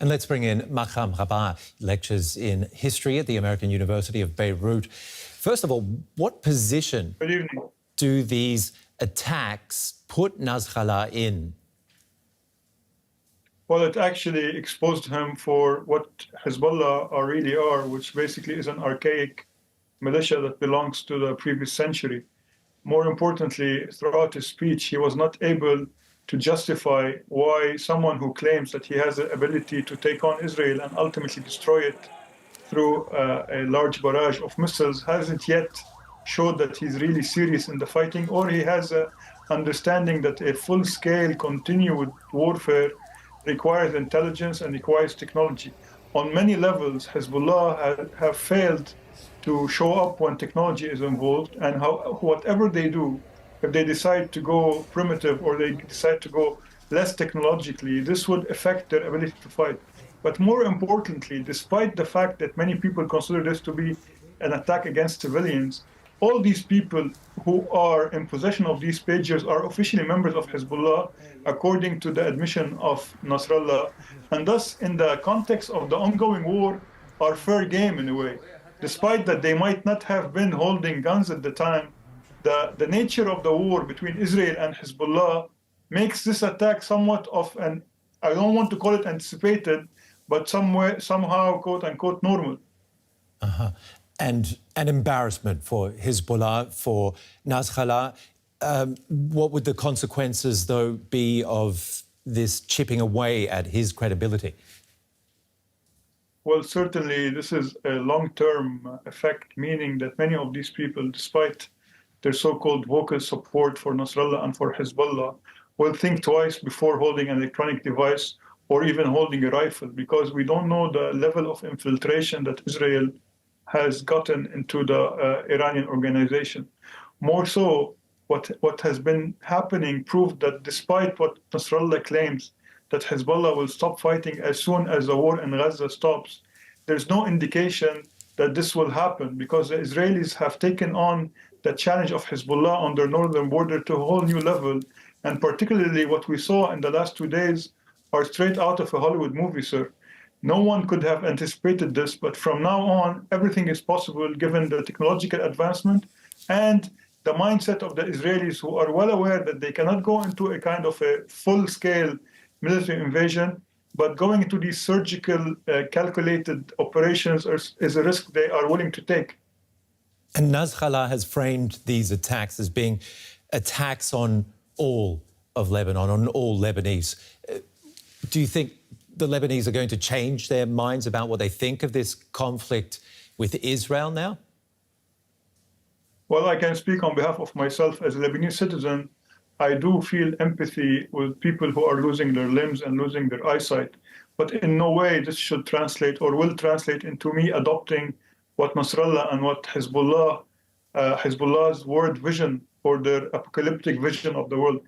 And let's bring in Makram Rabah, lectures in history at the American University of Beirut. First of all, what position do these attacks put Nasrallah in? Well, it actually exposed him for what Hezbollah really are, which basically is an archaic militia that belongs to the previous century. More importantly, throughout his speech, he was not able to justify why someone who claims that he has the ability to take on Israel and ultimately destroy it through a large barrage of missiles hasn't yet showed that he's really serious in the fighting, or he has an understanding that a full-scale continued warfare requires intelligence and requires technology. On many levels, Hezbollah have failed to show up when technology is involved, and whatever they do, if they decide to go primitive or they decide to go less technologically, this would affect their ability to fight. But more importantly, despite the fact that many people consider this to be an attack against civilians, all these people who are in possession of these pagers are officially members of Hezbollah, according to the admission of Nasrallah, and thus, in the context of the ongoing war, are fair game in a way. Despite that they might not have been holding guns at the time, the nature of the war between Israel and Hezbollah makes this attack somewhat of an, I don't want to call it anticipated, but somehow, quote unquote, normal. And an embarrassment for Hezbollah, for Nasrallah. What would the consequences, though, be of this chipping away at his credibility? Well, certainly this is a long-term effect, meaning that many of these people, despite their so-called vocal support for Nasrallah and for Hezbollah, will think twice before holding an electronic device or even holding a rifle, because we don't know the level of infiltration that Israel has gotten into the Iranian organization. More so, what has been happening proved that despite what Nasrallah claims, that Hezbollah will stop fighting as soon as the war in Gaza stops, there's no indication that this will happen, because the Israelis have taken on the challenge of Hezbollah on their northern border to a whole new level. And particularly what we saw in the last 2 days are straight out of a Hollywood movie, sir. No one could have anticipated this, but from now on, everything is possible given the technological advancement and the mindset of the Israelis, who are well aware that they cannot go into a kind of a full-scale military invasion, but going into these surgical, calculated operations is a risk they are willing to take. And Nasrallah has framed these attacks as being attacks on all of Lebanon, on all Lebanese. Do you think the Lebanese are going to change their minds about what they think of this conflict with Israel now? Well, I can speak on behalf of myself as a Lebanese citizen. I do feel empathy with people who are losing their limbs and losing their eyesight. But in no way this should translate or will translate into me adopting what Nasrallah and what Hezbollah's world vision or their apocalyptic vision of the world.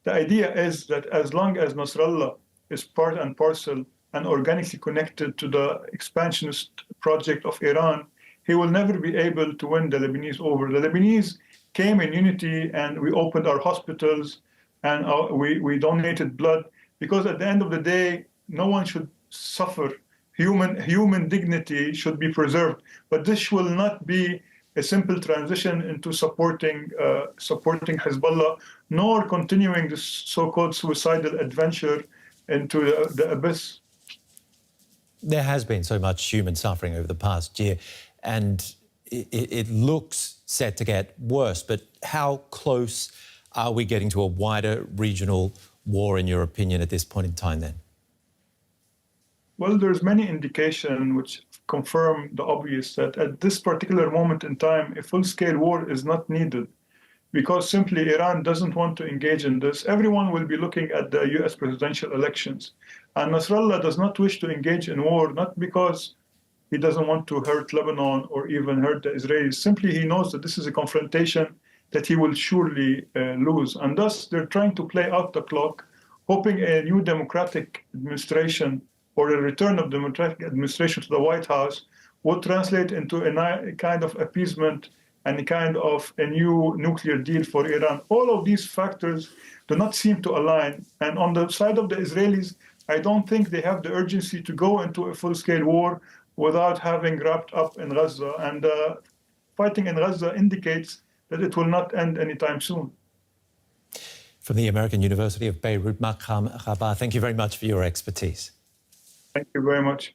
The idea is that as long as Nasrallah is part and parcel and organically connected to the expansionist project of Iran, he will never be able to win the Lebanese over. The Lebanese came in unity, and we opened our hospitals, and we donated blood, because at the end of the day, no one should suffer. Human dignity should be preserved. But this will not be a simple transition into supporting Hezbollah, nor continuing this so-called suicidal adventure into the abyss. There has been so much human suffering over the past year, and it looks set to get worse. But how close are we getting to a wider regional war, in your opinion, at this point in time then? Well, there's many indications which confirm the obvious, that at this particular moment in time, a full-scale war is not needed, because simply Iran doesn't want to engage in this. Everyone will be looking at the US presidential elections. And Nasrallah does not wish to engage in war, not because he doesn't want to hurt Lebanon or even hurt the Israelis. Simply, he knows that this is a confrontation that he will surely lose. And thus, they're trying to play out the clock, hoping a new democratic administration or a return of democratic administration to the White House would translate into a kind of appeasement and a kind of a new nuclear deal for Iran. All of these factors do not seem to align. And on the side of the Israelis, I don't think they have the urgency to go into a full-scale war without having wrapped up in Gaza. And fighting in Gaza indicates that it will not end anytime soon. From the American University of Beirut, Makram Rabah, thank you very much for your expertise. Thank you very much.